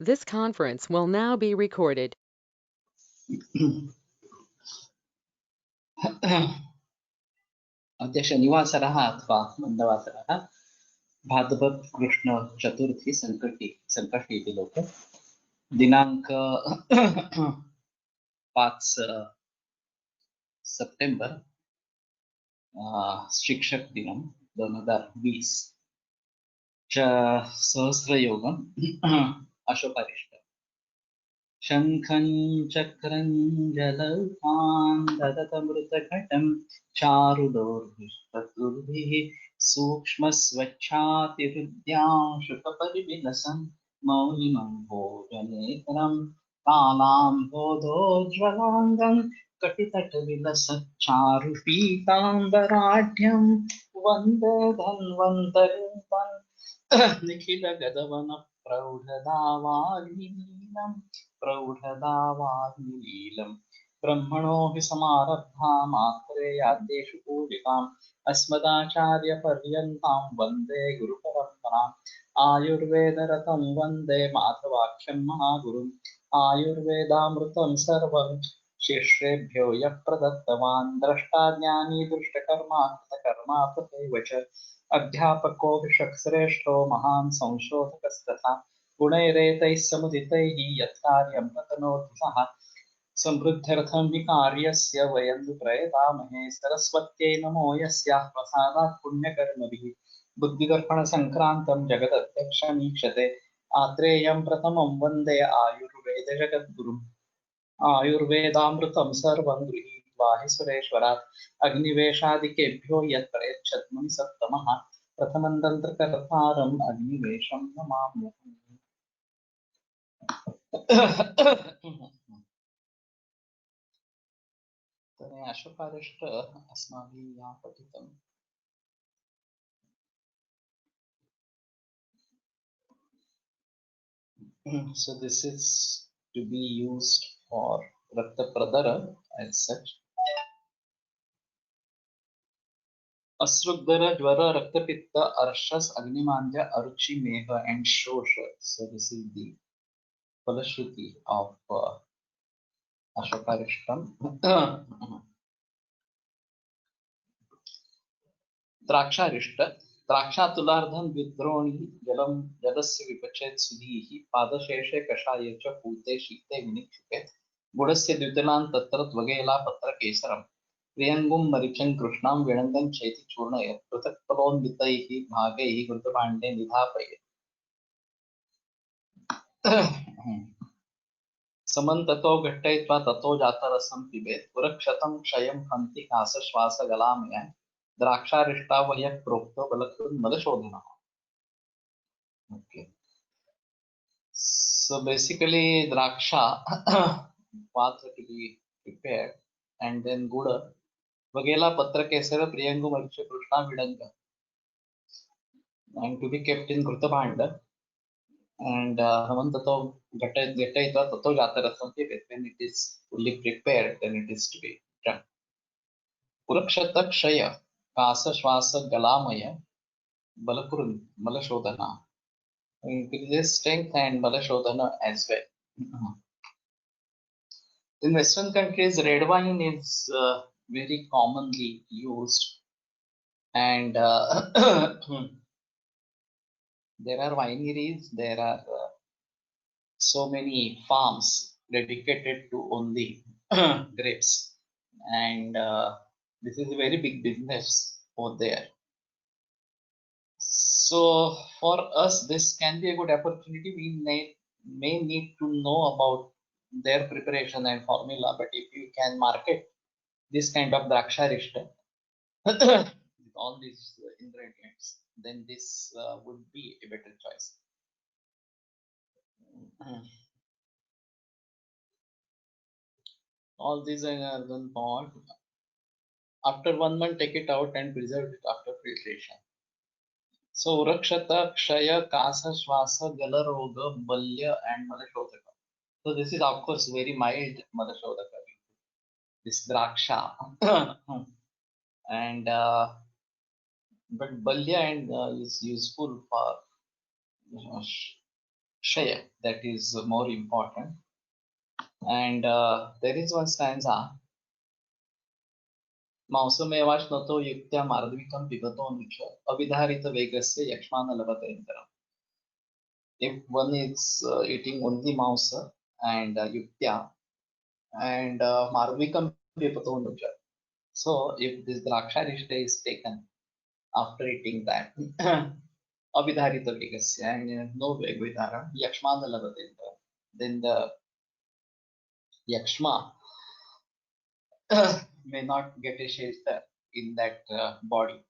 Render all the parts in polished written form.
This conference will now be recorded. अद्य शनिवासरः अथवा मन्दवासरः भाद्रपद कृष्ण चतुर्थी संकष्टी इति लोके दिनांक 5 सप्टेंबर शिक्षक दिनम 2020 च सहस्रयोगम अशोकारिष्ट शंखं चक्रं जलौकान् ददतमृतघटं चारुदोर्भिः सूक्ष्मस्वच्छातिहृद्यां शुकपरिविलसन् मौलिमं भोजनेतरं कालाम्भोधोज्ज्वलाङ्गं कटितटविलसच्चारुपीताम्बराढ्यं वन्दे धन्वन्तरिं निखिलगदवन प्रौढदावाग्निलीलम् ब्रह्मणो हि समारब्धा मात्रेयाद्येषु पूजिताम् अस्मदाचार्यपर्यन्तां वन्दे गुरुपरम्पराम् आयुर्वेदरतं वन्दे माधवाख्यं महागुरुम् आयुर्वेदामृतं सर्वं शिष्येभ्यो यः प्रदत्तवान् द्रष्टा ज्ञानी दुष्टकर्मा कृतकर्मा तथैव च अध्यापको विषक्श्रेष्ठो महान् संशोधकस्तथा गुणैरेतैः समुदितैः यत्कार्यं प्रतनोति सः समृद्ध्यर्थं हि कार्यस्य वयं प्रयतामहे सरस्वत्यै नमो यस्याः प्रसादात् पुण्यकर्मभिः बुद्धिदर्पणसङ्क्रान्तं जगदध्यक्षमीक्षते आत्रेयं प्रथमं वन्दे आयुर्वेदजगद्गुरुम् आयुर्वेदामृतं सर्वं गृहीत्वा हि सुरेश्वरात् अग्निवेशादिकेभ्यो यत् प्रयच्छत् मुनिसत्तमः प्रथमं तन्त्रकर्तारम् अग्निवेशं नमाम्यहम्। तर्हि अशोकारिष्ट अस्माभिः या पठितम् so this is to be used for Rakta Pradara as such. Asrugdara, Jvara, Rakta Pitta, Arshas, Agnimandya, Aruchi, Megha and Shosha. So this is the Falashruti of Ashokarishtam. द्राक्षारिष्ट द्राक्षातुलार्धं विद्रोणी जलं जलस्य विपचेत् सुधीः पादशेषे कषाये च पूते शीते विनिक्षिपे गुडस्य द्वितलान् तत्र त्वगेला पत्रकेसरम् प्रियङ्गुं मरिचं कृष्णां विणङ्गं चेति चूर्णयत् पृथक् फलोन्वितैः भागैः घृतभाण्डे निधापयेत् समं ततो घट्टयित्वा ततो जातरसं पिबेत् पुरक्षतं क्षयं हन्ति कासश्वासगलामयान् द्राक्षारिष्टावयः प्रोक्तो बलकृन्मलशोधनः. Okay. So basically draksha path to be prepared and then guda vagela patra kesara priyangu maricha krishna vidanga and to be kept in kruta bhanda and hamantato gata tato jatarasam when it is fully prepared then it is to be done. Purakshata kshaya kasa shwasa galamaya balakurun malashodhana increases strength and malashodhana as well. In Western countries, red wine is very commonly used, and there are wineries, there are so many farms dedicated to only grapes, and this is a very big business over there. So for us, this can be a good opportunity. We may need to know about their preparation and formula, but if you can market this kind of draksharishta with all these ingredients, then this would be a better choice. All these are then thought. After 1 month, take it out and preserve it after filtration. So Urakshata, Kshaya, Kasa, Shwasa, Galaroga, Balya and Malashodaka. So this is of course very mild Malashodaka. This Draksha. And but Balya and is useful for Shaya, that is more important. And there is one stanza, मांसमेवाश्नतो युक्त्या मार्दविकं पिबतो नुच अविधारित वेगस्य यक्ष्मान लभतेन्द्रम्. If one is eating only mausa and yuktya and marvikam pipato nucha. So if this draksha rishta is taken after eating that, abhidharita vegasya and no vegvidhara, yakshmana labhatendra, then the yakshma may not get a shelter in that body.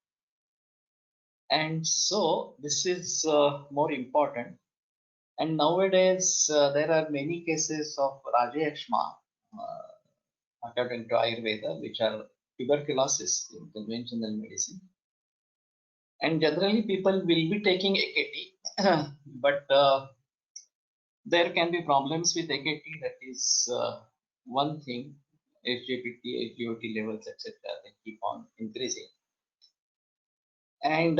And so this is more important. And nowadays there are many cases of Rajayakshma according to Ayurveda, which are tuberculosis in conventional medicine. And generally people will be taking AKT, but there can be problems with AKT. That is one thing. SGPT, SGOT levels, etc. They keep on increasing. And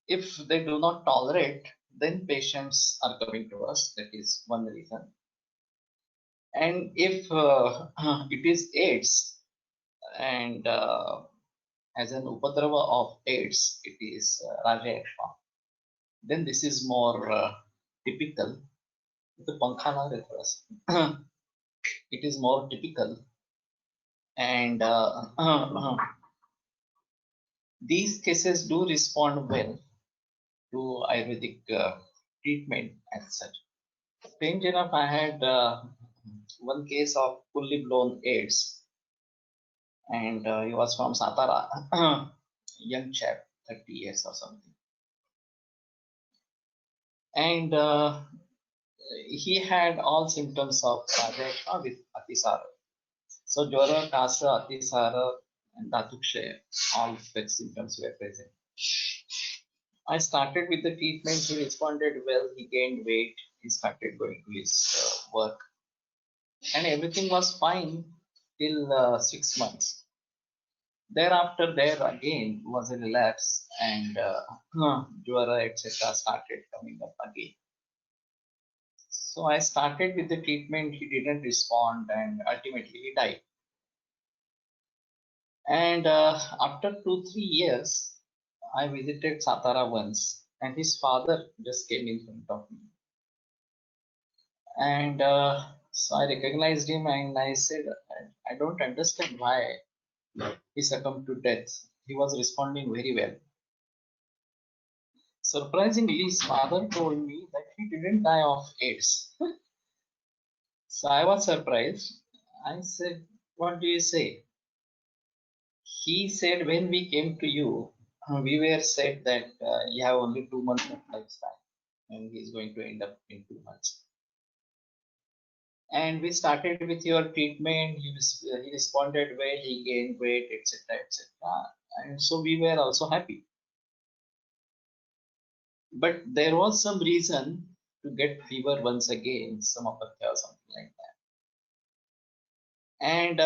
if they do not tolerate, then patients are coming to us. That is one reason. And if it is AIDS, and as an upadrava of AIDS, it is Rajayakshma, then this is more typical. The Pankhana refers. It is more typical, and these cases do respond well to Ayurvedic treatment as such. Strange enough, I had one case of fully blown AIDS, and he was from Satara, young chap, 30 years or something. And he had all symptoms of Rajayakshma with Atisara. So Jwara, Kasa, Atisara, and Dhatukshaya, all such symptoms were present. I started with the treatment. He responded well. He gained weight. He started going to his work, and everything was fine till 6 months. Thereafter, there again was a relapse, and Jwara, etc., started coming up again. So I started with the treatment. He didn't respond, and ultimately he died. And after 2-3 years, I visited Satara once, and his father just came in front of me. And so I recognized him, and I said, I don't understand why he succumbed to death. He was responding very well. Surprisingly, his father told me that he didn't die of AIDS. So I was surprised. I said, what do you say? He said, when we came to you, we were said that you have only 2 months of lifespan and he's going to end up in 2 months. And we started with your treatment. He responded well, he gained weight, etc., etc. And so we were also happy. But there was some reason to get fever once again, some apathy or something like that. And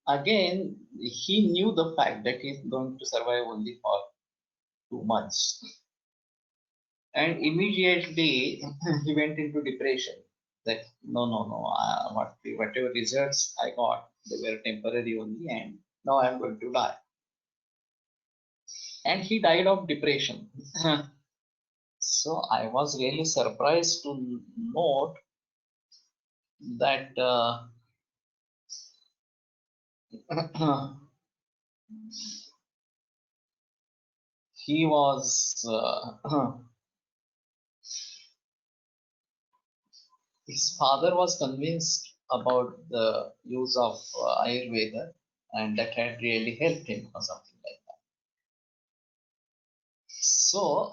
again, he knew the fact that he's going to survive only for 2 months. And immediately he went into depression. That no, whatever results I got, they were temporary only, and now I'm going to die. And he died of depression. So I was really surprised to note that he was his father was convinced about the use of Ayurveda, and that had really helped him or something like that. So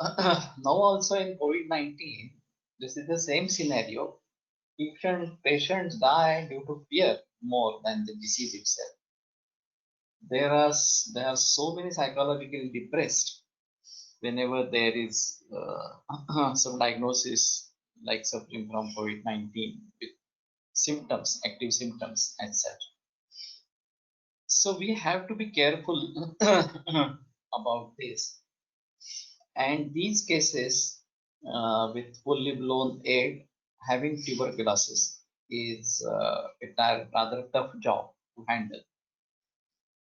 now also in COVID-19, this is the same scenario. Patients die due to fear more than the disease itself. There are so many psychologically depressed whenever there is some diagnosis like suffering from COVID-19 with symptoms, active symptoms as such. So we have to be careful about this. And these cases with fully blown egg having tuberculosis is a rather tough job to handle.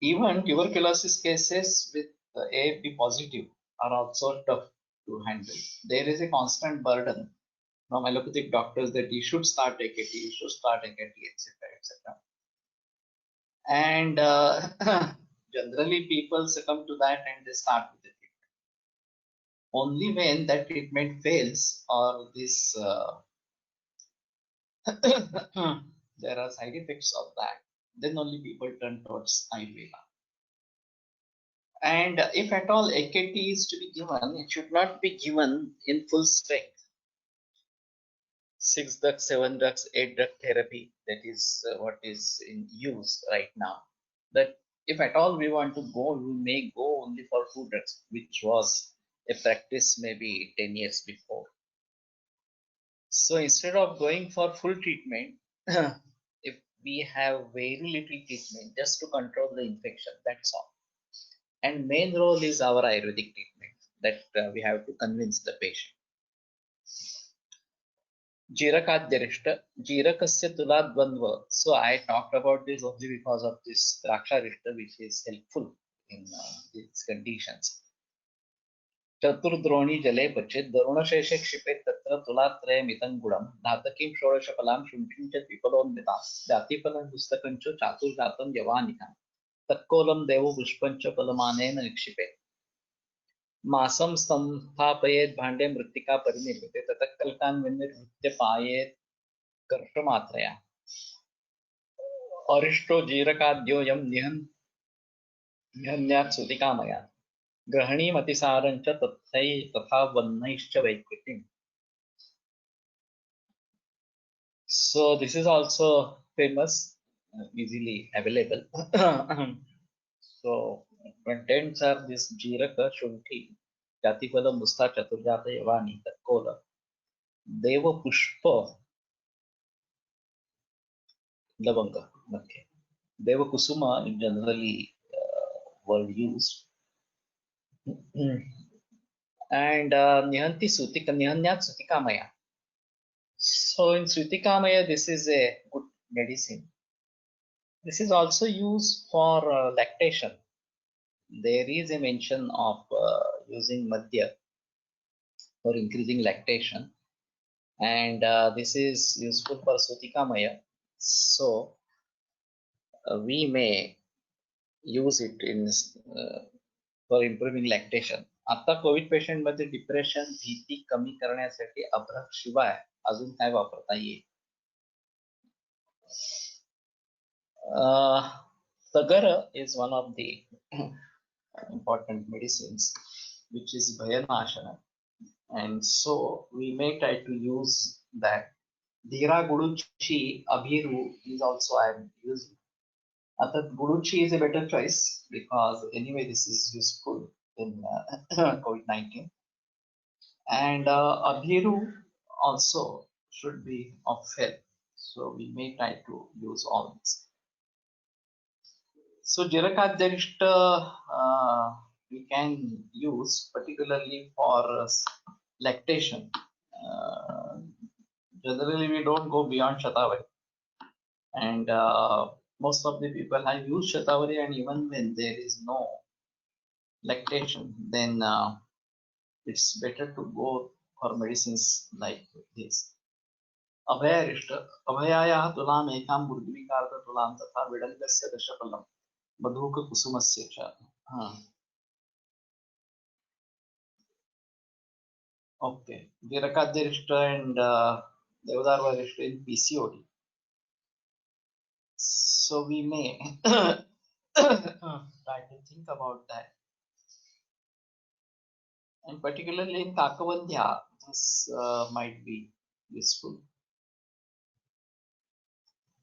Even tuberculosis cases with AB positive are also tough to handle. There is a constant burden from allopathic doctors that you should start AKT, you should start AKT, etc., etc. And generally, people succumb to that and they start with it. Only when that treatment fails or this there are side effects of that, then only people turn towards Ayurveda. And if at all AKT is to be given, it should not be given in full strength. 6 drug, 7 drugs, 8 drug therapy, that is what is in use right now. That if at all we want to go, we may go only for 2 drugs, which was a practice maybe 10 years before. So instead of going for full treatment, if we have very little treatment just to control the infection, that's all. And main role is our Ayurvedic treatment that we have to convince the patient. Jirakadyarishta, Jirakasya Tuladvandva. So I talked about this only because of this Draksharishta, which is helpful in these conditions. चतुर्द्रोणी जले पचेत् दरुणशेषे क्षिपेत् तत्र तुलात्रयमितं गुणं धातकीं षोडशफलां शुण्ठीं च द्विफलोन्वितां जातिफलं पुस्तकं च चातुर्जातं यवानिकां तत्कोलं देवो पुष्पं च फलमानेन निक्षिपेत् मासं संस्थापयेत् भाण्डे मृत्तिका परिनिर्मिते ततः कल्कान् विनिर्वृत्य पायेत् कर्षमात्रया अरिष्टो जीरकाद्योऽयं निहन्यात् सुतिकामया ग्रहणीमतिसारं च तथा वह्नैश्च वैकृतिम्. So this is also famous, easily available. So contents are this Jiraka, Shunthi, Jatifala, Musta, Chaturjata, Yavani, Tatkola, Deva Pushpa, Lavanga. Okay. Deva Kusuma is generally word used. And Nihanti Sutika, Nihanyat Sutikamaya. So in Sutikamaya, this is a good medicine. This is also used for lactation. There is a mention of using Madhya for increasing lactation, and this is useful for Sutikamaya. So we may use it in for improving lactation. आता Covid patient मध्ये depression भीती कमी करण्यासाठी अभ्रक शिवाय अजून काय वापरता येईल? Tagara is one of the important medicines which is Bhayanashana, and so we may try to use that. Dhira Guduchi Abhiru is also I am using. Atat Guduchi is a better choice because anyway this is useful in COVID-19, and Abhiru also should be of help. So we may try to use all this. So Jirakadyarishta we can use particularly for lactation. Generally we don't go beyond Shatavari, and most of the people have used Shatavari, and even when there is no lactation, then it's better to go for medicines like this. Abhayarishta, Abhayaya tulam ekam murdvikarta tulam tatha vidalgasya dashapalam madhuka kusumasya cha. Okay, Jirakadyarishta and Devadarvarishta in PCOD. So we may try to think about that. And particularly in Kakavandhya, this might be useful.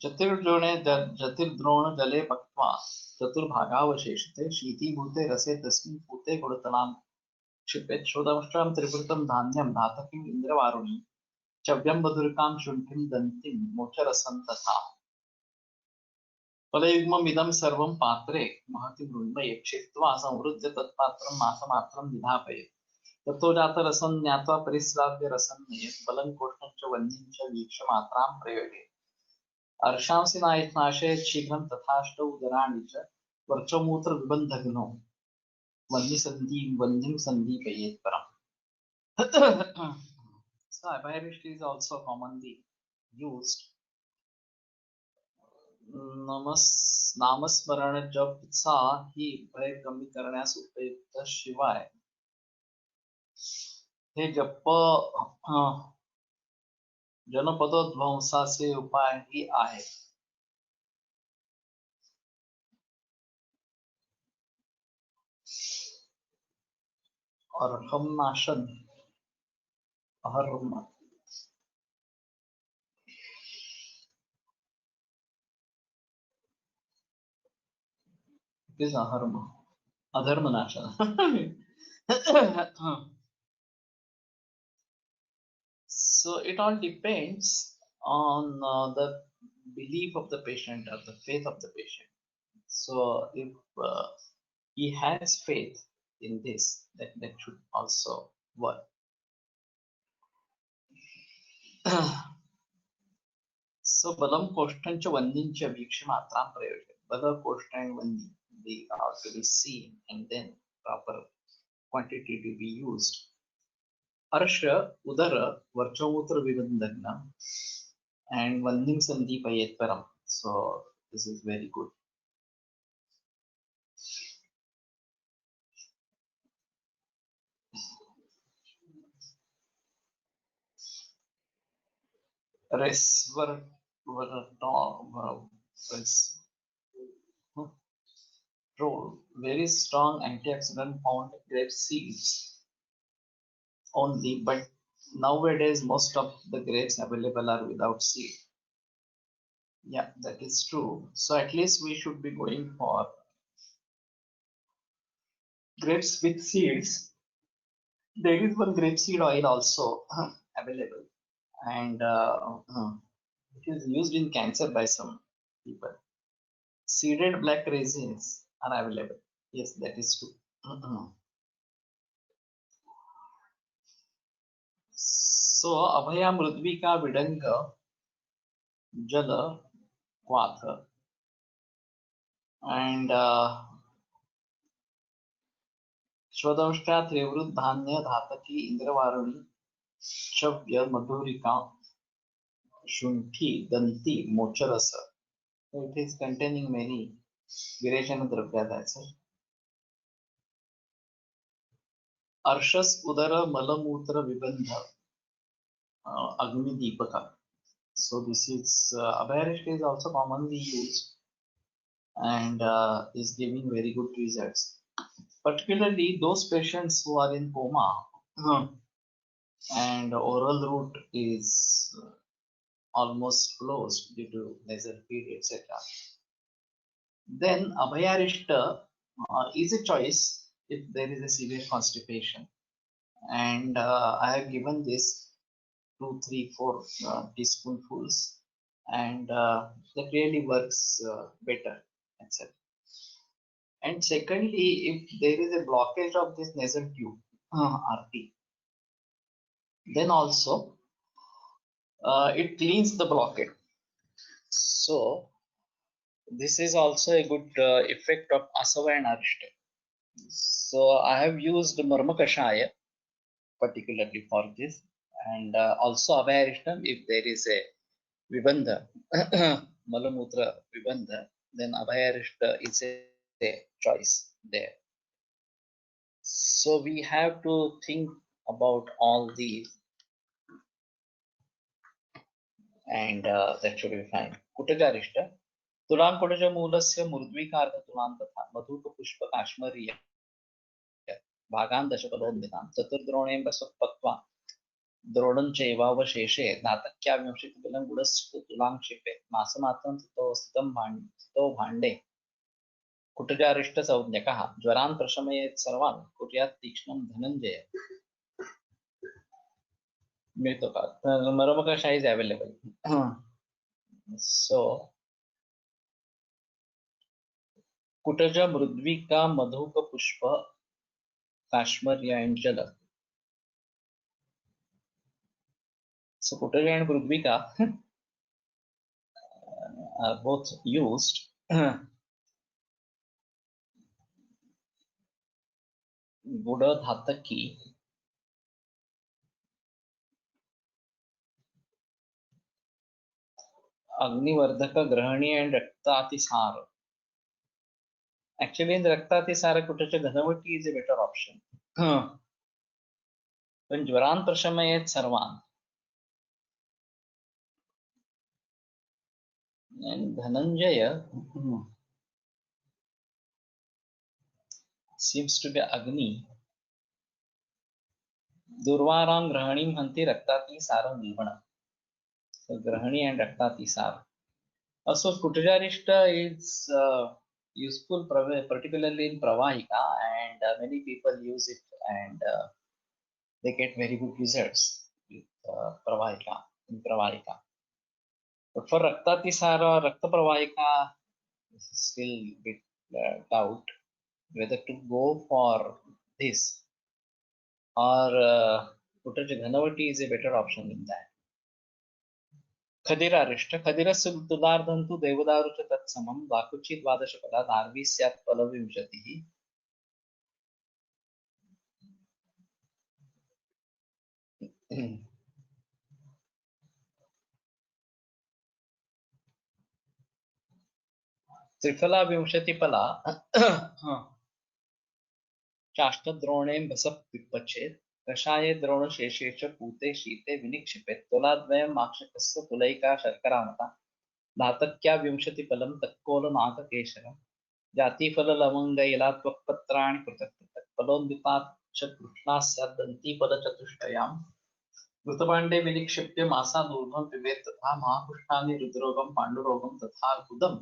जतिर्द्रोण जले पक्वा चतुर्भागावशेषते शीतीभूते रसे तस्मिन् पूते गुणतलां क्षिपेत् शोधमष्ट्रं त्रिवृतं धान्यं धातकीम् इन्द्रवारुणीं चव्यं मधुरिकां शुण्ठीं दन्तीं मोचरसं तथा फलयुग्मम् इदं सर्वं पात्रे महति मृण्मये क्षिप्त्वा संवृज्य तत्पात्रं मासमात्रं निधापयेत् ततो जातरसं ज्ञात्वा परिस्राव्य रसं नयेत् बलं कोष्ठं च वह्निं च वीक्ष्य मात्रां प्रयोगे अर्षांसि नाशयेत् शीघ्रं तथाष्टौ उदराणि च वर्चमूत्रविबन्धघ्नौ वह्निं सन्दीपयेत् परम्. So Abhayarishta is also commonly used. नामस्मरण जप चा ही भय कमी करण्यास उपयुक्त शिवाय हे जप जनपदोध्वंसाचे उपाय ही आहे. अर्हम नाशन अहर्म is अहर्म अधर्म नाशन. So it all depends on the belief of the patient or the faith of the patient. So if he has faith in this, that should also work. So balam koshtancha vandincha vikshmatram prayojan. Bala koshta and vandi, they are to be seen and then proper quantity to be used. Arsha, udara, varchamutra vibandhagna and vandim sandipayet param. So this is very good. Very strong antioxidant found in grape seeds only, but nowadays most of the grapes available are without seed. Yeah, that is true. So at least we should be going for grapes with seeds. There is one grapeseed oil also available, and it is used in cancer by some people. Seeded black raisins are available. Yes, that is true. So Abhaya Mrudvika Vidanga Jala Quatha and Shwadavashta Trivrud Dhanya Dhataki Indravaruni Shavya Madhurika Shunthi Danti Mocharasa. So it is containing many Vireshana Dravya, that's it. Arshas Udara Malamutra Vibandha Agni Deepaka. So this is Abhayarishta is also commonly used and is giving very good results. Particularly those patients who are in coma and oral route is almost closed due to nasal feed, etc. Then Abhayarishta is a choice if there is a severe constipation. And I have given this 2, 3, 4 teaspoonfuls, and that really works better, etc. And secondly, if there is a blockage of this nasal tube, RT, then also it cleans the blockage. So this is also a good effect of Asava and Arishta. So I have used Marmakashaya particularly for this, and also Abhayarishtam if there is a Vibandha, Malamutra Vibandha, then Abhayarishta is a choice there. So we have to think about all these, and that should be fine. Kutajarishta. तुलांकोटज मूलस्य मूर्ध्विकार्थ तुलां तथा मधुक पुष्प काश्मरीय भागान् दशपदोन्मितां चतुर्द्रोणेन स्वपक्त्वा द्रोणं चैवावशेषे धातक्याविंशतिबलं गुडस्य तुलांक्षेपे मासमात्रं ततो स्थितं भाण्डे कुटजारिष्टसंज्ञकः ज्वरान् प्रशमयेत् सर्वान् कुर्यात् तीक्ष्णं Dhananjay. Marmakasha is available. So Kutaja Mrudvika Madhuka Pushpa Kashmir and Jala. So Kutaj and Prudvika are both used. गुड़ Dhataki अग्निवर्धक ग्रहणी and रक्तातिसार. Actually in रक्तातिसार कुठच्या घनवटी is a better option. पण ज्वरान प्रशमयेत सर्वान. And Dhananjaya seems to be Agni. Durvaram Grahanim Hanti Raktati Saram Nilvana. So Grahani and Raktati. Also, Kutujarishta is useful particularly in Pravahika, and many people use it, and they get very good results with Pravahika, in Pravahika. But for Raktatisara or Rakta Pravahika, this is still a bit doubt whether to go for this or Kutaja Ghanavati is a better option than that. खदिरारिष्ट खदिरस्य तुदार्धन्तु देवदारुच तत्समं वाकुचि द्वादशपदा दार्वी स्यात् फलविंशतिः. त्रिफला विंशतिफला चाष्टद्रोणे भसपिप्पचेत् कषाये द्रोणशेषे च पूते शीते विनिक्षिपेत्. तुलाद्वयं माक्षकस्य तुलैका शर्करामता धातक्या विंशतिफलं तत्कोलनाककेशरं जातिफललवङ्गैलात्वक्पत्राणि पृथक् पृथक् फलोन्दितात् च कृष्णा स्यात् दन्तीफलचतुष्टयां. ऋतुपाण्डे विनिक्षिप्य मासादूर्ध्वं पिबेत् तथा महापुष्णानि हृद्रोगं पाण्डुरोगं तथा अर्बुदम्.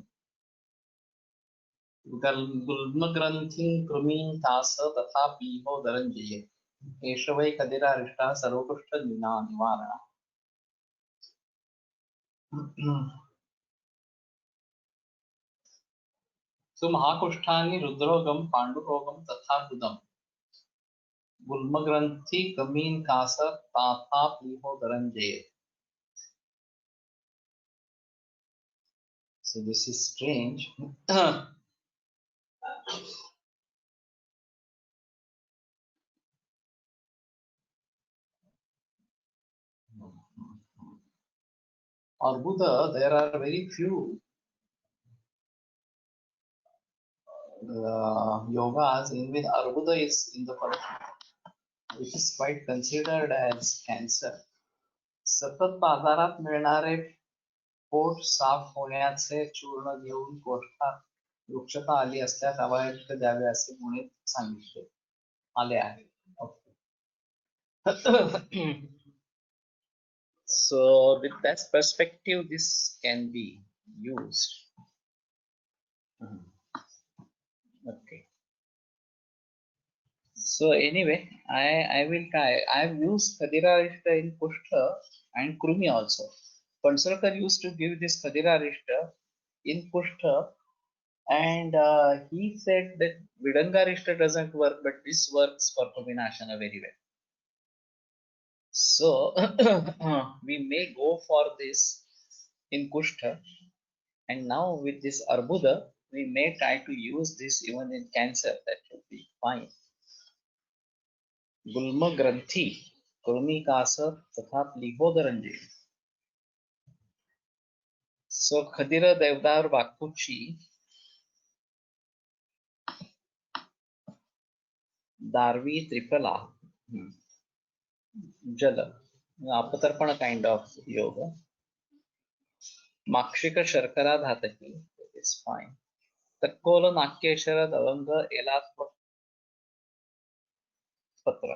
गुल्मग्रन्थिं कृमिं तास तथा पीहो धनञ्जये. एष वै खदिरारिष्टः सर्वकुष्ठनिवारणः. So महाकुष्ठानि रुद्रोगं पाण्डुरोगं तथा बुधं. गुल्मग्रन्थि कमीन कास तथा पीहो धनञ्जये. So this is strange. Arbuda, there are very few yogas in which Arbuda is in the first, which is quite considered as cancer. सतत बाजारात मिळणारे पोट साफ होण्याचे चूर्ण घेऊन कोष्ठात वृक्षता आली असल्यास अवयव द्यावे असे मुळे सांगितले आले आहे. So with that perspective this can be used. Okay. So anyway, I will try. I have used Khadirarishta in Kushtha and Krumi also. Pansarkar used to give this Khadirarishta in Kushtha, and he said that Vidangarishta doesn't work, but this works for Kuminashana very well. So we may go for this in Kushtha, and now with this Arbuda, we may try to use this even in cancer. That should be fine. गुल्म ग्रंथि कृमि कास तथा प्लीहोदरंजे. So खदिर देवदार वाकुची दारवी त्रिफला जल अपतर्पण kind of yoga. माक्षिक शर्करा Dhataki is fine. तक्कोल नाक्येश्वर दवंग एलात्म पत्र.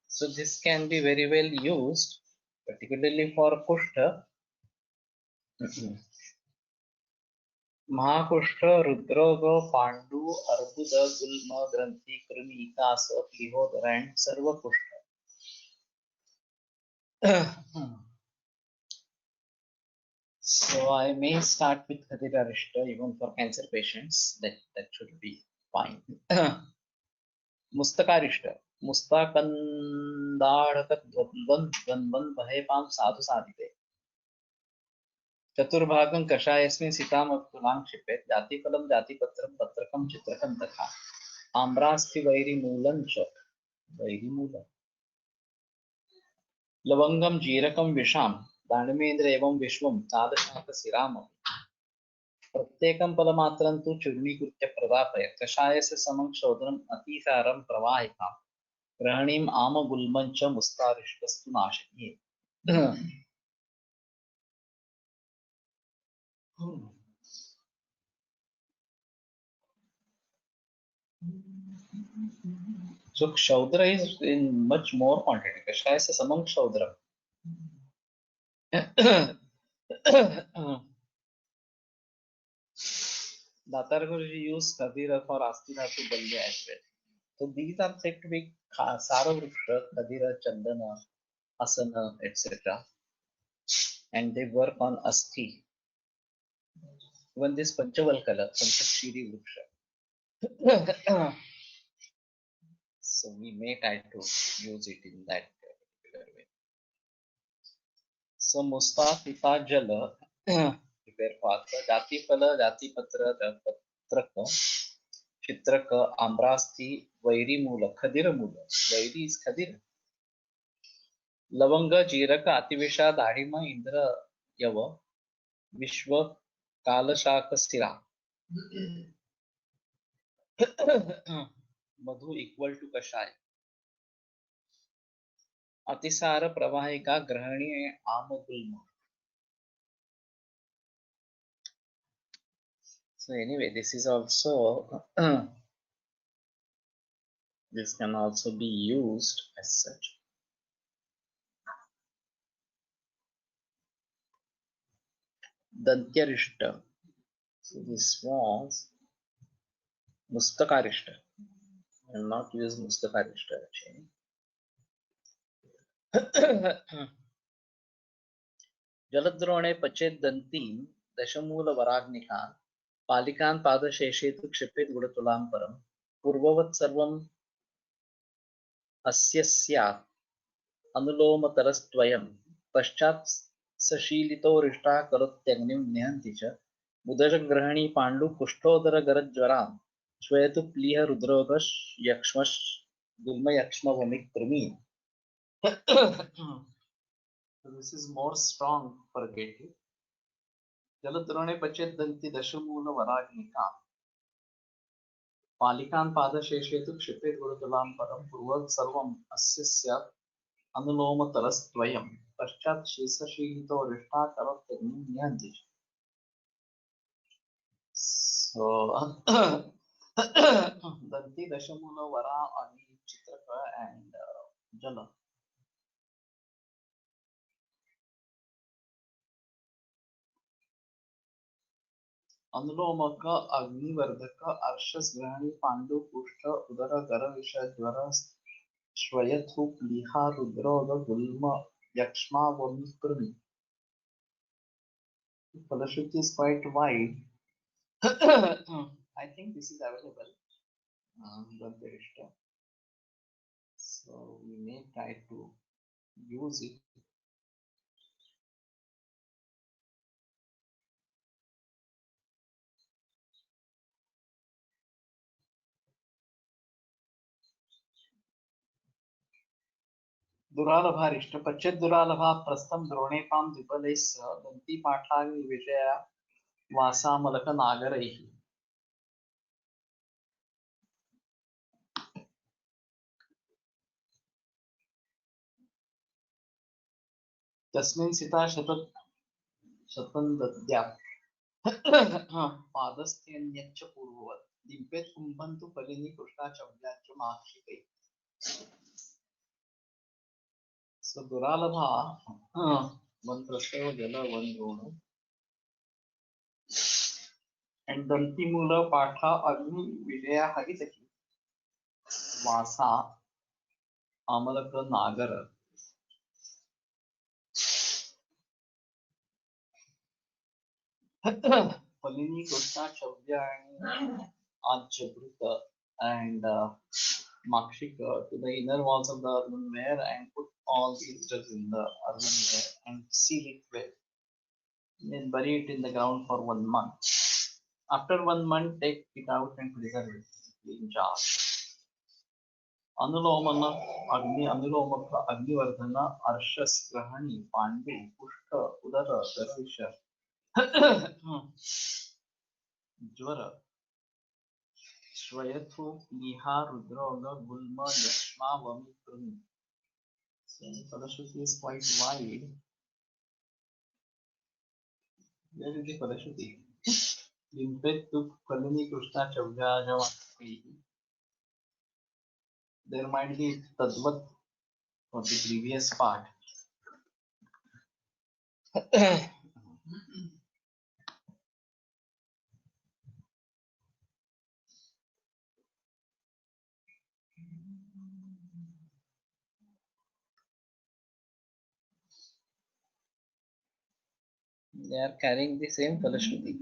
So this can be very well used, particularly for Kushtha. महाकुष्ठ रुद्रोग Pandu अर्बुद गुल्म ग्रंथि कृमि कास प्लीहोदर and सर्व कुष्ठ. So I may start with Khadirarishta even for cancer patients. That should be fine. मुस्तकारिष्ट मुस्ताकंदाड़क द्वंद्वन भये palm साधु साधिते चतुर्भागं कषायस्मिन् सीतामतुलां क्षिपेत् जातिफलं जातिपत्रं पत्रकं चित्रकं तथा आम्रास्ति वैरिमूलं च वैरिमूलम् लवंगम जीरकम विषाम दानमेन्द्र एवं विश्वम तादशाकशिराम प्रत्येकं पदमात्रं तु चूर्णीकृत्य प्रदापय कषायस्य समं क्षोदनम् अतिसारं प्रवाहिकां ग्रहणीम् आमगुल्मं च मुस्तारिष्टस्तु नाशनीये. So Kshaudra is in much more quantity. Kashayasya samam Kshaudra. Datar Guruji used Kadira for Astidhatu Balya as well. So these are said to be Sara Vruksha, Kadira, Chandana, Asana, etc. And they work on Asti. Even this Panchavalkala, Panchakshiri Vruksha. So we may try to use it in that particular way. So Mustafita Jala, prepare patra, Jati Pala, Jati Patra, Patraka, Chitraka, Ambrasti, Vairi Mula, Khadira Mula. Vairi is Khadira. लवंग जीरक अतिविषा दाढ़िमा इंद्र यव विश्व कालशाक स्थिरा मधु equal to कषाय अतिसार प्रवाहिका ग्रहणी आमगुल्म. So anyway, this is also this can also be used as such. Dantyarishta. So this was Mustakarishta. I will not use Mustakarishta actually. जलद्रोणे पचेत दंतीं दशमूल वराग्निकान् पालिकान् पादशेषे तु क्षिपेत् गुणतुलां परं पूर्ववत् सर्वम् अस्य स्यात् अनुलोमतरस्त्वयं पश्चात् सशीलितो रिष्टाः करोत्यग्निं निहन्ति च बुधजग्रहणी Pandu कुष्ठोदरगरज्वरां श्वेतु प्लीह रुद्रोगश यक्ष्मश गुल्मयक्ष्मभमिकृमि. So this is more strong for getting. जलद्रोणे पचेत दंती दशमूल वराग्निका पालिकान् पादशेषे तु क्षिपेत् गुरुतुलां परं पूर्वत् सर्वम् अस्य स्यात् अनुलोमतरस्त्वयं पश्चात् शीर्षशीलितो रिष्टाः करोत्यग्निं निहन्ति. So Danti, Dashamula, Vara, Agni, Chitraka and Jala. अनुलोमक अग्निवर्धक अर्शस ग्रहणी Pandu पुष्ट उदर गर विष ज्वर श्वयथु प्लीहा रुद्रोद गुल्म यक्ष्मा वमिकृमि. Falashruti is quite wide. I think this is available. So we may try to use it. दुरालभारिष्ट पश्चित दुरालभा प्रस्थम द्रोणेपां द्विपदैः सह दन्ती पाठाग्नि विजया वासामलक नागरैः. तस्मिन् सिता शतं दद्या पादस्थ्यन्यच्च पूर्ववत् दिव्येत् कुम्भं तु फलिनी Krishna चव्याच्च माक्षिकै. So दुरालभा one prastava jala one drona and danti mula patha agni vijaya hagitaki vasa amalaka nagara. फलिनी, Krishna, शव्य आणि Ajabruta and Makshika to the inner walls of the earthenware and put all these drugs in the earthenware and seal it well. Then bury it in the ground for 1 month. After 1 month, take it out and put it in a clean jar. अनुलोमन अनुलोम अग्निवर्धन अर्शस्ग्रहणी पांडु पुष्ट उदर दर्विष ज्वर श्वयथु निहा रुद्रोग गुल्म यक्ष्मा वमि कृमि. So Falashruti is quite wide. Where is the Falashruti? Limpettu Kalini Krishna Chavya. There might be Tadvat for the previous part. They are carrying the same Falashruti.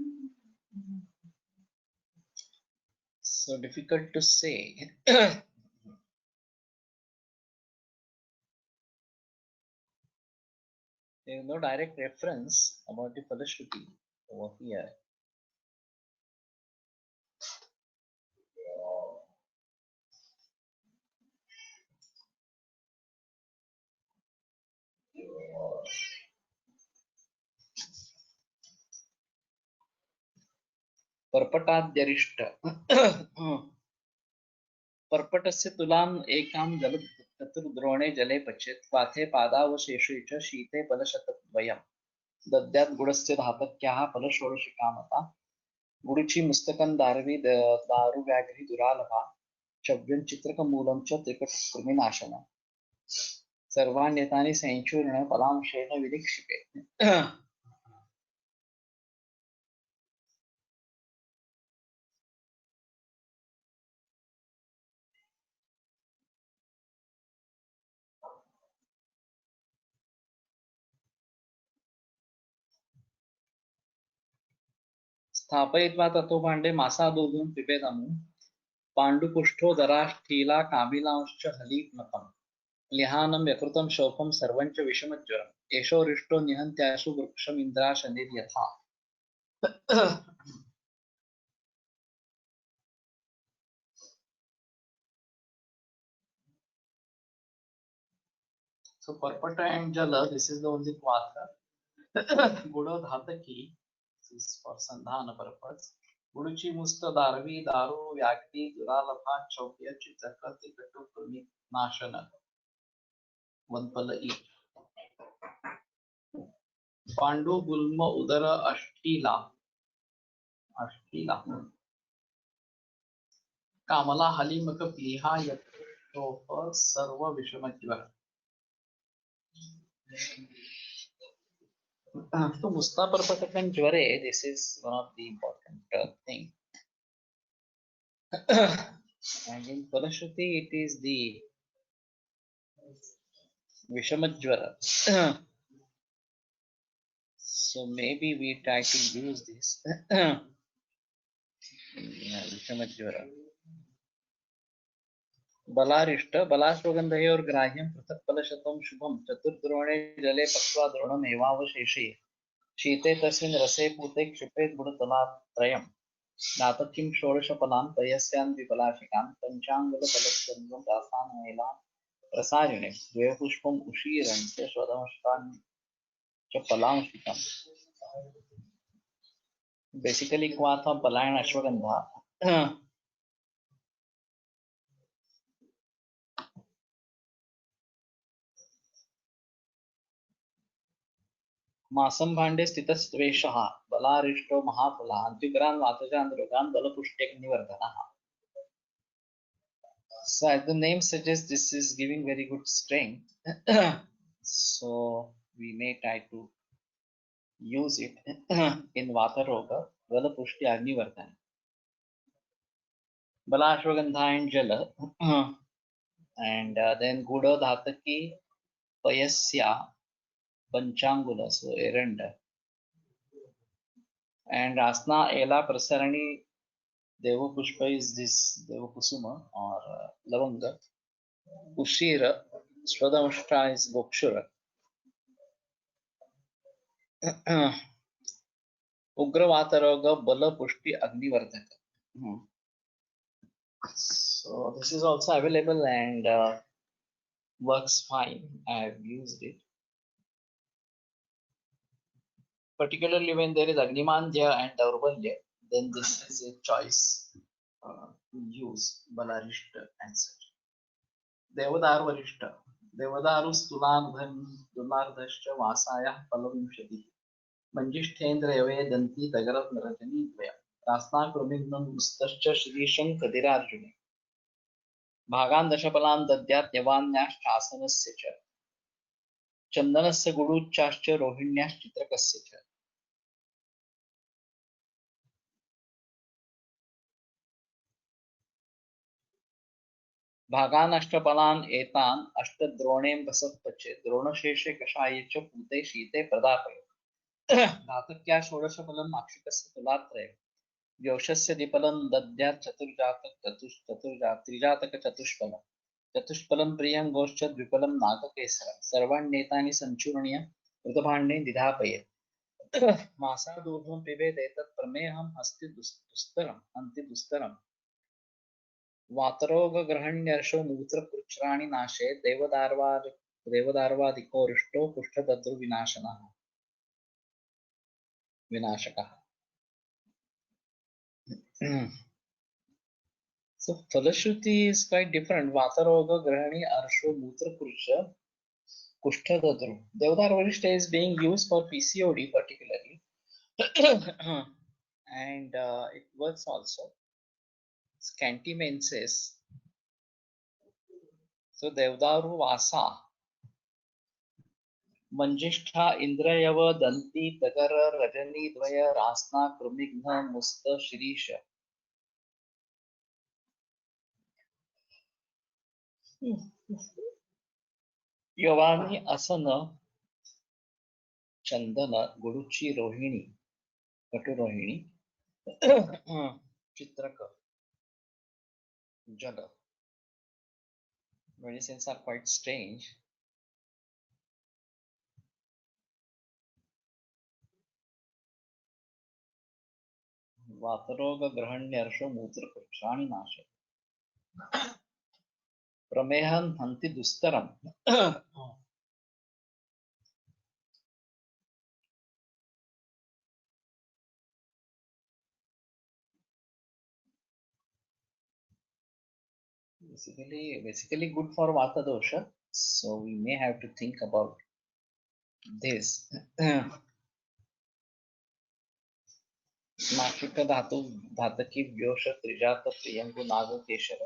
So difficult to say. There is no direct reference about the Falashruti over here. पर्पटाद्यरिष्ट पर्पटस्य तुलाम एकाम जल चतुर्द्रोणे जले पचेत वाथे पादावशेषे च शीते फलशतद्वयम् दद्यात् गुडस्य धातक्याः फलषोडशिकामता गुडुचि मुस्तकं दारवी दारुव्याघ्रि दुरालभा चव्यं चित्रकमूलं च त्रिकटकृमिनाशन सर्वाण्येतानि संचूर्ण फलांशेन विनिक्षिपे. स्थापयित्वा ततो भाण्डे मासादोदुं पिबेदमु पाण्डुपुष्ठो दराष्ठीला कामिलांश्च हलीत्मकम् लिहानं यकृतं शोकं सर्वञ्च विषमज्वरम् एषोरिष्टो निहन्त्याशु वृक्षमिन्द्राशनिर्यथा. So Parpata and Jala, this is the only Kvatra. Guda Dhataki, this is for Sandhana purpose. Guduchi Musta Darvi, Daru, Vyakti, Duralabha, Chaukya, Chitaka, Tikatu, Kurmi, Nashana. One pala each. Pandu, Gulma, Udara, Ashtila. Ashtila. Kamala, Halimaka, Pliha, Yatofa, Sarva, Vishamajvara. So Musta Parpata and Jware, this is one of the important thing. And in Falashruti, it is the Vishamajvara. So maybe we try to use this. Vishamajvara. बलारिष्ट बलाश्वगंधयोर ग्राह्यं पृथक फलशतम शुभम चतुर्द्रोणे जले पक्वा द्रोणम एवावशेषे शीते तस्मिन् रसे पूते क्षिपेत गुणतलात्रयम् नातकिं षोडशफलान् पयस्यान् विपलाशिकान् पञ्चाङ्गुलफलस्कन्धं दासान् महिलान् प्रसारिणे द्वे पुष्पम् उशीरं च स्वदंष्टान् च फलांशिकम्. Basically क्वाथा पलायन अश्वगंधा. मासं भाण्डे स्थितस्त्वेषः बलारिष्टो महाफलः अन्त्युग्रान् वातजान् मृगान् बलपुष्ट्यग्निवर्धनः. So as the name suggests, this is giving very good strength. So we may try to use it in Vataroga, Balapushti Agnivardhana. Balashwagandha and Jala. And then Guda Dhataki Payasya Panchangula, so errand. and Rasna Ela Prasarani Devapushpa is this Devakusuma or Lavanga. Ushira Swadamashta is Gokshura. Ugravataroga Bala Pushti Agnivartaka. So this is also available and works fine. I have used it. Particularly when there is Agnimandya and Daurbalya, then this is a choice to use Balarishta and such. Devadar Varishta. Devadarus Tulardhascha Vasaya Palavimshati. Manjishthendra Yave Danti Dagarat Narajani Dvaya. Rasna Kramignam Mustascha Shirisham Kadirarjuni. Bhagan Dashapalan Dadyat Yavanyashchasanasya cha. Chandanasya Guduchascha Rohinyash Chitrakasya cha. भागान अष्टफलान एतान अष्टद्रोणें वसत्पचे द्रोणशेषे कषाये च पूते शीते प्रदापय धातक्या षोडशफलं माक्षिकस्य तुलात्रय व्योषस्य द्विफलं दद्यात् त्रिजातक चतुष्फलं चतुष्फलं प्रियं गोश्च द्विफलं नागकेसरं सर्वाण्येतानि संचूर्ण्य मृतभाण्डे निधापयेत् मासादूर्ध्वं पिबेत् एतत् प्रमेहं हस्ति दुस्तरम् वातरोग ग्रहण्यर्षो मूत्रपुच्छ्राणि नाशे देवदार्वादिको रुष्टो कुष्ठदद्रु विनाशकः. So Falashruti is quite different. Vataroga grahani arsho mutrapurucha kushtadadru. Devadar Varishta is being used for PCOD particularly. And it works also. Scanty menses. So Devdaru Vasa. Manjistha इंद्रयव दंती तगर रजनी द्वय रास्ना कृमिघ्न मुस्त शिरीष यवानी असन चंदन गुरुची रोहिणी कटुरोहिणी चित्रक जल. Medicines are quite strange. वातरोग ग्रहण्यर्षो मूत्रपुच्छ्राणि नाशे प्रमेहं हन्ति दुस्तरम्. Basically good for Vata dosha, so we may have to think about this. Nashik धातु धातकी व्योष त्रिजात प्रियंगु नाग केशर.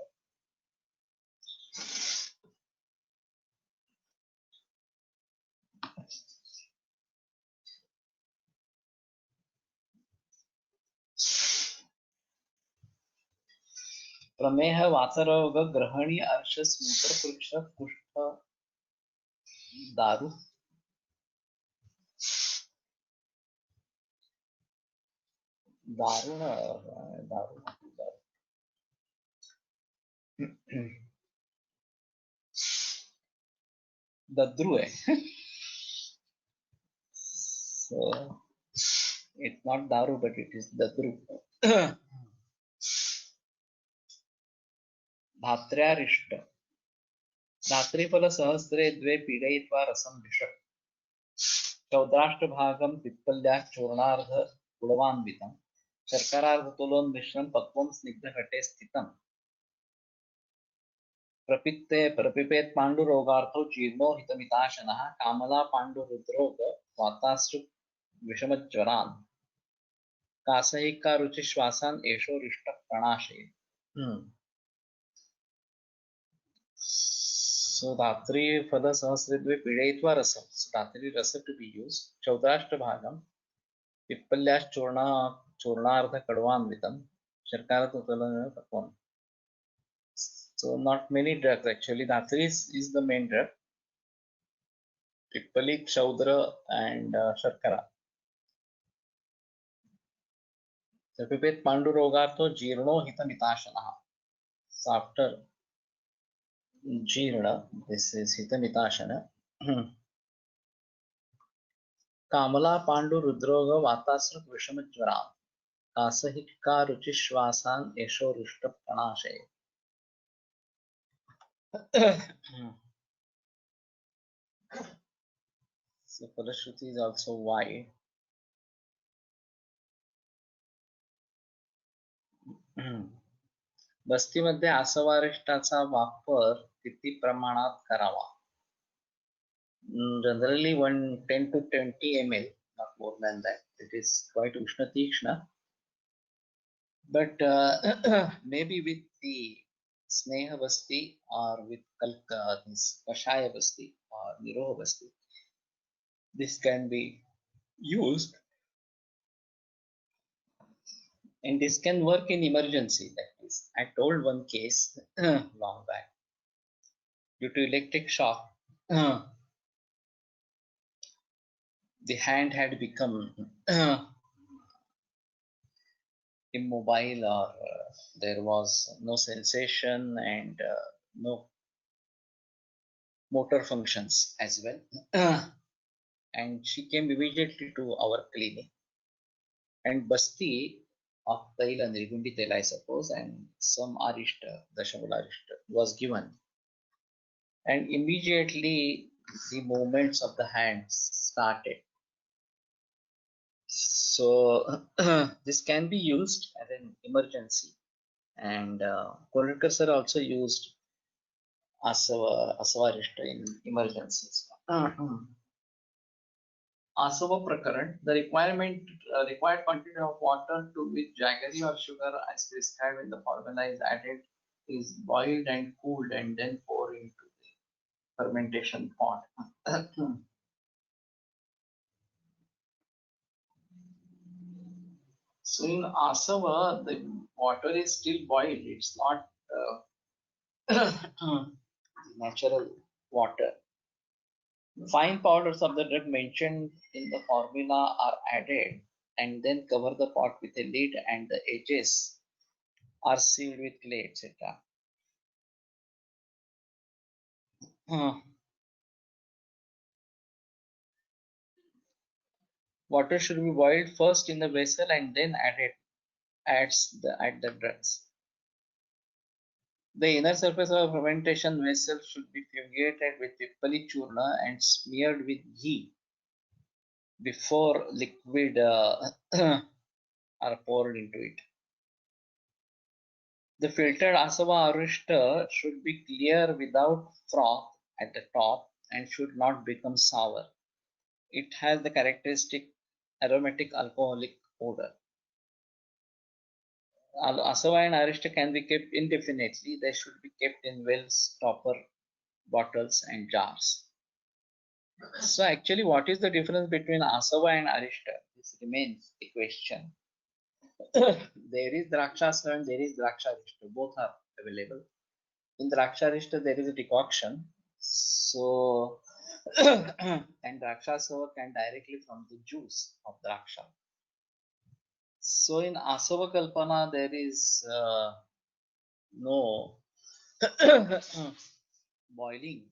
प्रमेह वातरोग ग्रहणी अर्शस मूत्रपुरुष कुष्ठ दारू दारुण दारू दद्रु है. So it's not daru but it is dadru. धात्र्यारिष्ट धात्रीफल सहस्रे द्वे पीडयित्वा रसं विष चौद्राष्टभागं पिप्पल्याश्चूर्णार्ध गुणवान्वितं शर्करार्धतुलोन्मिश्रं पक्वं स्निग्धघटे स्थितम्. प्रपिपेत् पाण्डुरोगार्थो जीर्णो हितमिताशनः कामला पाण्डुरुद्रोग वाताश्रु विषमज्वरान् कासहिका रुचिश्वासान् एषो रिष्टः प्रणाशे. So Dhatri Fada Sahasridve Pidaitva Rasam. So Dhatri Rasa to be used. Chaudrashta Bhagam. Pippalyash Churnartha Kadvanvitam. Sharkara Tutalana Tapon. So not many drugs actually. Dhatri is the main drug. Pippali, Chaudra and Sharkara. पिपेत पांडुरोगार्थो जीर्णो हितमिताशनः. So after Jirna, this is Hitamitashana. Kamala Pandu Rudroga Vatasra Vishamajvaram. Kasahika Ruchishwasan Esho Rushta Pranashe. So Parashruti is also wide. बस्तीमध्ये आसवारिष्टाचा वापर किती प्रमाणात करावा? Generally 10 to 20 ml, not more than that. It is quite Ushna Tikshna. But maybe with the Sneha Basti or with this Kashaya Basti or Niroha Basti, this can be used, and this can work in emergency. That is, I told one case long back. Due to electric shock, the hand had become immobile, or there was no sensation and no motor functions as well. And she came immediately to our clinic. And Basti of Tail and Rigundi Tail, I suppose, and some Arishta, Dashamula Arishta, was given. And immediately the movements of the hands started. So this can be used as an emergency. And Kolkar sir also used Asavarishta in emergencies. Asava Prakaran, the required quantity of water to which jaggery or sugar as prescribed in the formula is added is boiled and cooled and then poured into the fermentation pot. So in Asava, the water is still boiled. It's not natural water. Fine powders of the drug mentioned in the formula are added and then cover the pot with a lid, and the edges are sealed with clay, etc. Water should be boiled first in the vessel and then add the drugs. The inner surface of a fermentation vessel should be fumigated with Pippali churna and smeared with ghee before liquid are poured into it. The filtered Asava Arishta should be clear without froth at the top and should not become sour. It has the characteristic aromatic alcoholic odor. Asava and Arishta can be kept indefinitely. They should be kept in wells, stopper, bottles, and jars. So actually, what is the difference between Asava and Arishta? This remains a question. There is Drakshasava and there is Draksharishta. Both are available. In Draksharishta, there is a decoction. So, and Drakshasava can directly from the juice of Draksha. So in Asava Kalpana, there is no boiling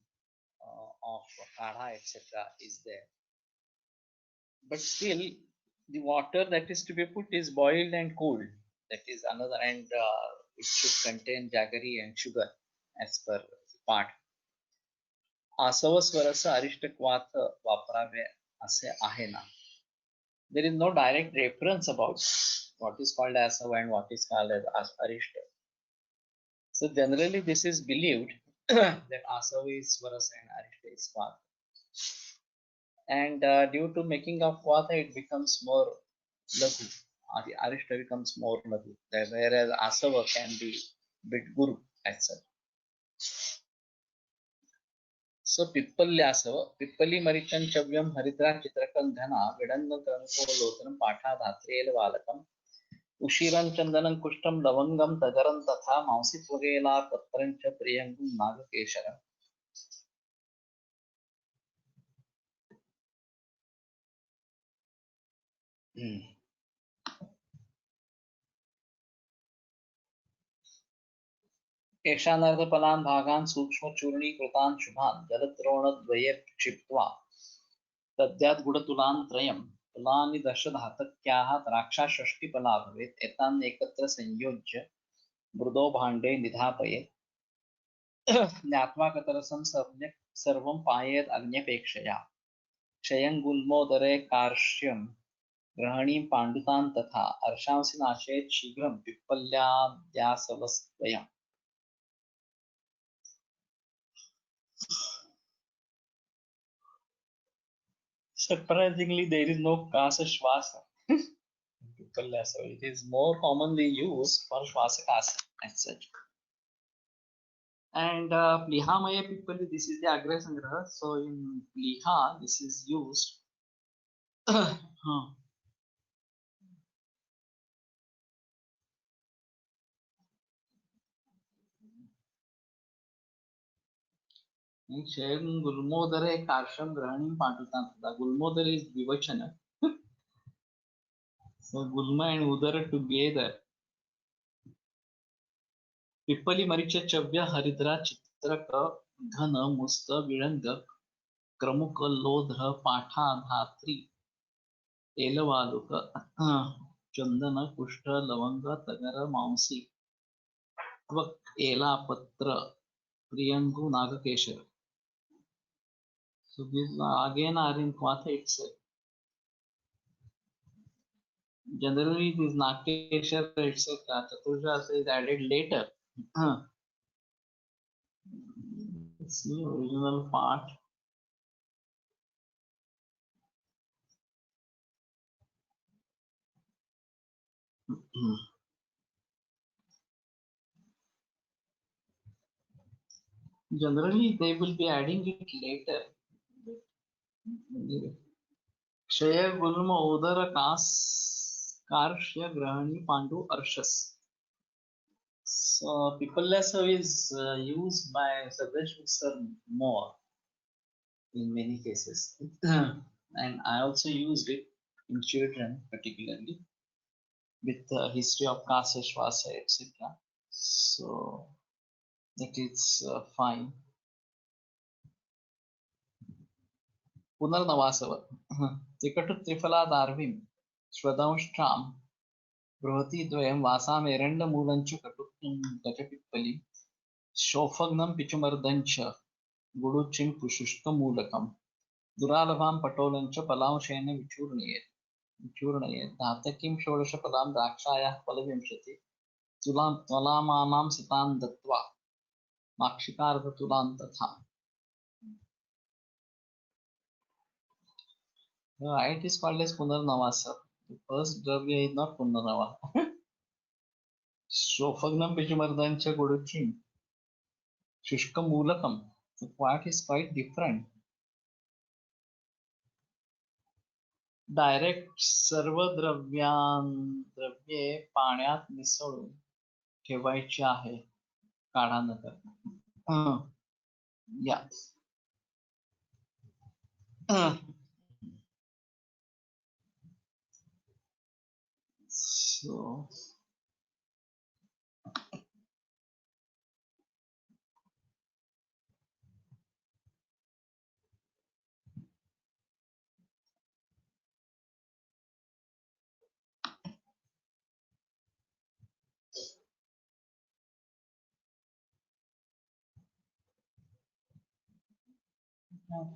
of kadha, etc. is there. But still, the water that is to be put is boiled and cooled. That is another, and it should contain jaggery and sugar as per the part. आसव स्वरस अरिष्टक्वाथ वापरावे असे आहे ना. There is no direct reference about what is called asava and what is called as arishta. So generally this is believed that asava is swaras and arishta is kvata. And due to making of kvata, it becomes more lagu. The arishta becomes more lagu, whereas asava can be bit guru as such. So Pippalyasav, Pippali Marichan Chavyam Haridra Chitrakan Dhana, Vidangan Tranko Lotanam Patha Dhatrel Valakam, Ushiran Chandanam Kushtam Lavangam Tajaran Tatha, Mausi Pugela Patrancha Priyangum Nagakeshara. एषानर्धफलान् भागान् सूक्ष्मचूर्णीकृतान् शुभान् जलद्रोणद्वये क्षिप्त्वा तद्यात् गुडतुलान् त्रयं तुलानि दशधातक्याः द्राक्षा षष्टिफला भवेत् एतान् एकत्र संयोज्य मृदो भाण्डे निधापयेत् ज्ञात्वा कतरसं सम्यक् सर्वं पायेत् अग्न्यपेक्षया क्षयं गुल्मोदरे कार्श्यं ग्रहणीं पाण्डुतान् तथा अर्षांसि नाशयेत् शीघ्रं पिप्पल्याद्यासवस्त्वयम्. Surprisingly, there is no kasa shvasa. So it is more commonly used for shvasa kasa as such. And Plihamaya Pippali, this is the Agra Sangraha. So in Pliha, this is used. Kshayan Gulmodare Karsham Grahanim Pantutan. The Gulmodare is Vivachana. So Gulma and Udara together. Pippali Maricha Chavya Haridra Chitraka Ghana Musta Viranga Kramuka Lodha Patha Dhatri Elavaluka Chandana Kushta Lavanga Tagara Mamsi Tvak Ela Patra Priyangu Nagakeshara. So these again are in Kwatha itself. Generally, this Nagakeshara itself, Chaturja is added later. It's the original part. Generally, they will be adding it later. Kshaya Gulma Udara Karshya Grahani Pandu Arshas. So Pipalasa is used by Sarvesh Sir more in many cases. And I also used it in children particularly with the history of Kasa Shvasa etc. So it is fine. पुनर्नवासव त्रिकटुत्रिफलादार्वीं श्वदंष्ट्रां बृहती द्वयं वासामेरण्डमूलञ्च कटुक्तं गजपिप्पलिं शोफग्नं पिचुमर्दञ्च गुडुचिं शुष्कमूलकं दुरालभां पटोलञ्च पलांशेन विचूर्णयेत् धातकीं षोडशफलां द्राक्षायाः फलविंशति तुलामानां सितान् दत्त्वा माक्षिकार्धतुलान् तथा. It is called as Punarnavasa. The first Dravya is not Punarnava. Shofagnam Pichumardancha Guduchim. Shushka Mulakam. The part is quite different. Direct Sarva Dravye Panyat Misodu ठेवायचे आहे काढानंतर. Yeah. So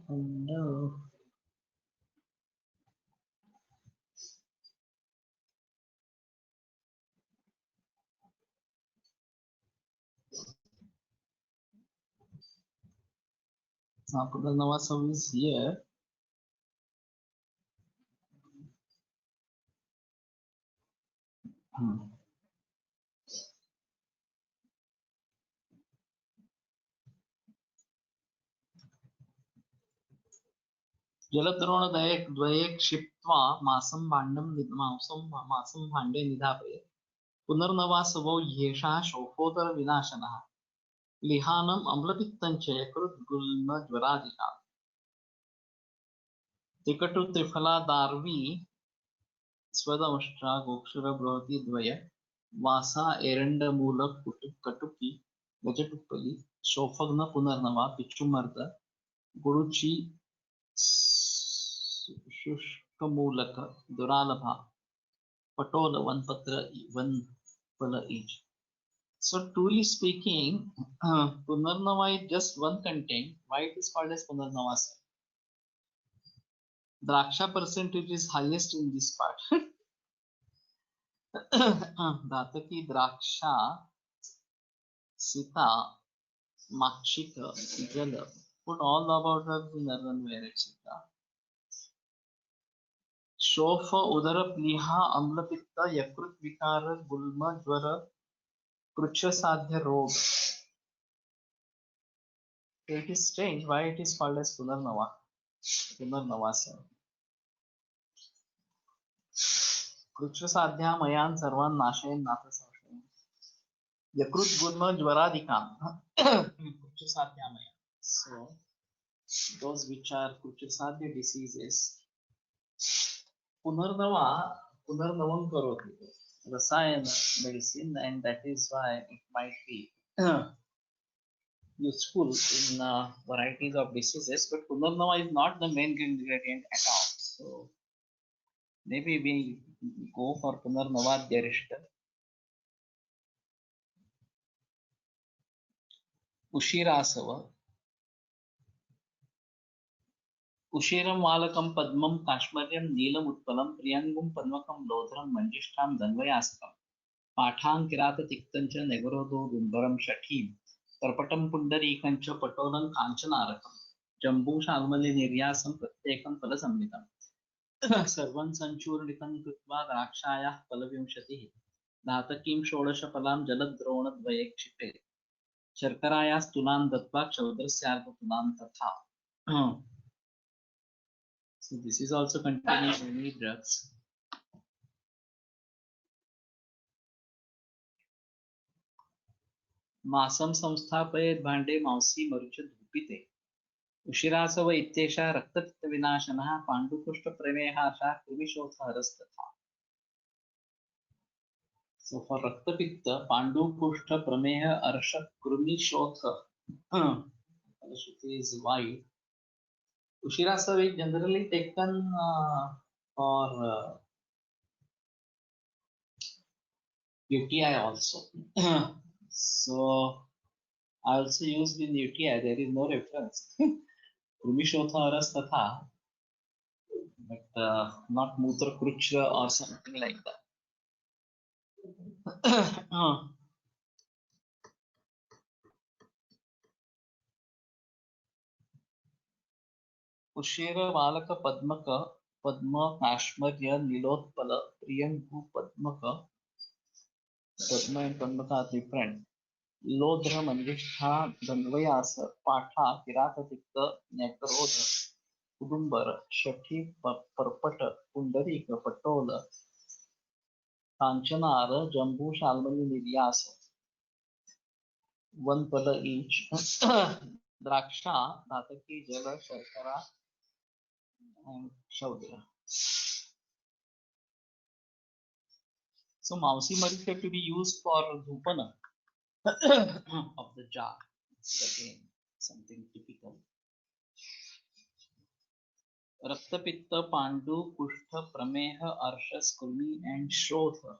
no. Punarnavasa is here. जलद्रोणद्वये क्षिप्त्वा मासं भाण्डे निधापयेत् पुनर्नवासवो ह्येषः शोफोदरविनाशनः लिहानम् अम्लपित्तञ्च यकृद्गुल्मज्वरादिकाः त्रिकटुत्रिफलादार्वी स्वदंष्ट्रा गोक्षुरबृहती द्वय वासा एरण्डमूलकटुकी गजटुप्पली शोफग्न पुनर्नवा पिच्चुमर्द गुरुची शुष्कमूलक दुरालभा पटोल वनपल each. So truly speaking, Punarnava is just one content. Why it is called as Punarnava? Draksha percentage is highest in this part. Dhataki Draksha Sita Makshika Jala. Put all about her Punarnava, etc. शोफ उदर प्लीहा अम्लपित्त यकृत विकार गुल्म ज्वर कृच्छ साध्य रोग. It is strange why it is called as Punarnava. Punarnavasa. कृच्छ साध्या मयान सर्वान नाशयन नाथ संशयन. यकृत गुल्म ज्वरादिकाम. कृच्छ साध्या मयान. So those which are कृच्छ साध्य diseases. Punarnava Punarnavam karoti. Rasayan medicine, and that is why it might be useful in varieties of diseases, but Punarnava is not the main ingredient at all. So maybe we go for Punarnava Dhyarishta. Ushirasava. Ushiram Valakam Padmam Kashmaryam Neelam Utpalam Priyangum Padmakam Lodram Manjishtam Danvayasakam Pathang Kirata Tiktancha Negorodo Dumbaram Shatim Tarpatam Pundareekancha Patolam Kanchanarakam Jambu Shalmali Niryasam Pratyekam Palasammitam सर्वं संचूर्णितं कृत्वा द्राक्षायाः फलविंशतिः धातकीं षोडशफलां जलद्रोणद्वये क्षिपेत् शर्करायास्तुलां दत्त्वा क्षौद्रस्यार्धतुलां तथा. So this is also containing many drugs. मासं संस्थापयेत् भाण्डे मांसी मरुच धूपिते. उशिरासव इत्येषा रक्तपित्तविनाशनः पाण्डुपुष्टप्रमेहाशः कृमिशोथहरस्तथा. So for Rakta Pitta, Pandu Kushta Prameha Arsha Krumi Shotha. Shruti is white. Ushirasa is generally taken for UTI also. So I also used in UTI, there is no reference. Krumi Shotha Aras Tatha, but not Mutra Kruchra or something like that. उशीर बालक पद्मक पद्म काश्मर्य Nilotpal प्रियंकु पद्मक. Padma and Padmaka are different. Lodra Manjishtha Danvayas Patha Kiratatikta Nekrodha Udumbar Shakhi Parpata Pundarika Patola Kanchanara Jambu Shalmali Nivyas. One pada each. Draksha Dhataki Jala Sharkara and Shaudra. So Mausi Marit have to be used for Dhupana of the jar. Again, something typical. Raktapitta, Pandu, Kushtha, Prameha, Arshas, Krumi, and Shrotha.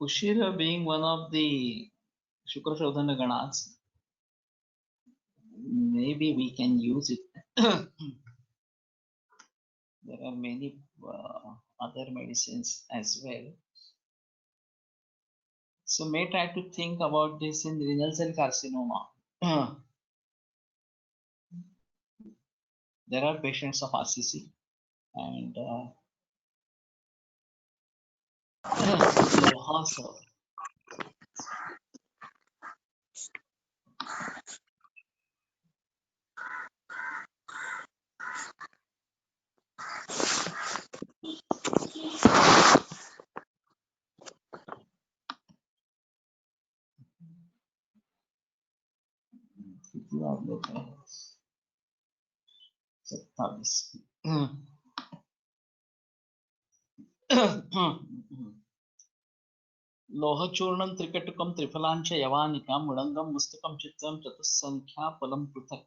Ushira being one of the Shukra Shodhana Ganas, maybe we can use it. There are many other medicines as well. So may try to think about this in renal cell carcinoma. There are patients of RCC and Lohasa. लोहचूर्णं त्रिकटुकं त्रिफलांच यवानिकां मृडङ्गं मुस्तकं चित्रं चतुस्सङ्ख्या फलं पृथक्.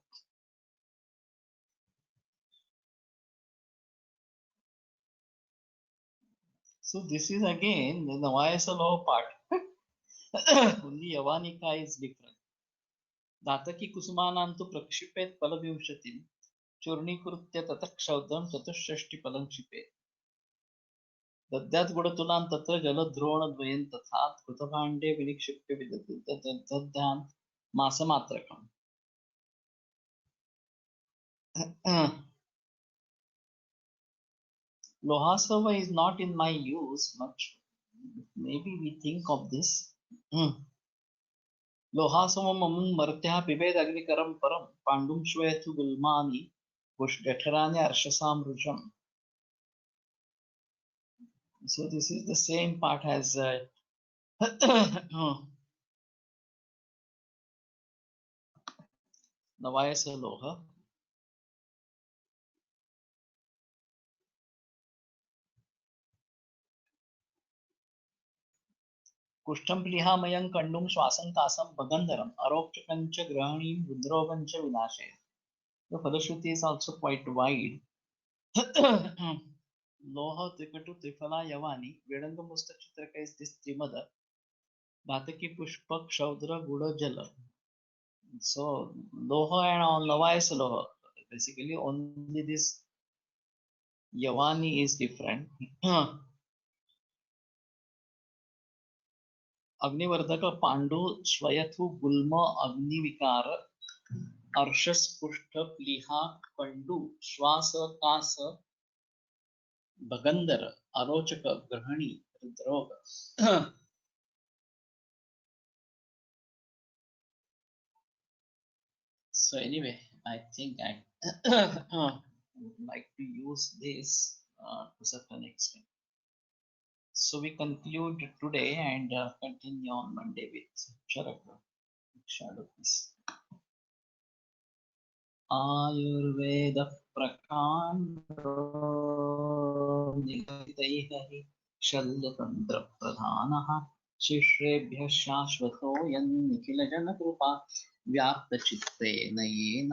So this is again the Navayasa law part. Only Yavanika is different. दातकी कुसुमानां प्रक्षिपेत् फलविंशतिं चूर्णीकृत्य ततः क्षौत्रं चतुष्षष्टि फलं क्षिपेत्. दद्यात् गुणतुलां तत्र जलद्रोणद्वयं तथा कृतभाण्डे विनिक्षिप्य विदधति दद्यान् मासमात्रकम्. Lohasava is not in my use much. Maybe we think of this. लोहासमम् अमुं मर्त्यः पिबेद अग्निकरं परं पाण्डुं श्वयतु गुल्मानि जठराणि अर्शसामृजम्. So this is the same part as Navayasa Loha. कुष्ठं प्लिहामयं कण्डुं श्वासं कासं भगन्धरम् अरोक्षकं च ग्रहणीं रुद्रोगं च विनाशे. The Falashruti is also quite wide. Loha Trikatu Trifala Yavani Vedanga Mustachitraka is this Trimada Bhataki Pushpak Shaudra Guda Jala. So Loha and all Navayasa Loha. Basically only this Yavani is different. अग्निवर्धक Pandu स्वयथु गुल्म अग्निविकार अर्शस्पुष्ट प्लीहा कंडु श्वास कास भगंदर अरोचक ग्रहणी हृद्रोग. So anyway, I think I would like to use this to certain extent. So we conclude today and continue on Monday with Charaka Shadopis. Ayurveda प्रकाण्डो निगदितैः शल्यतन्त्र प्रधानः शिष्येभ्यः शाश्वतोऽयं निखिलजनकृपा व्याप्तचित्तेन येन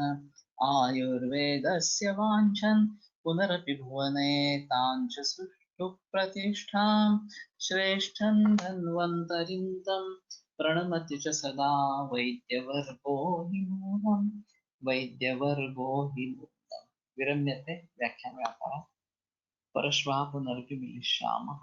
आयुर्वेदस्य वाञ्छन् पुनरपि भुवने ताञ्च सुष्ठु प्रतिष्ठां श्रेष्ठं धन्वन्तरिं तं प्रणमति च सदा वैद्यवर्गो हि मूलम् वैद्यवर्गो हि मूलम्. विरम्यते व्याख्यानव्यापारः. परश्वः पुनरपि मिलिष्यामः.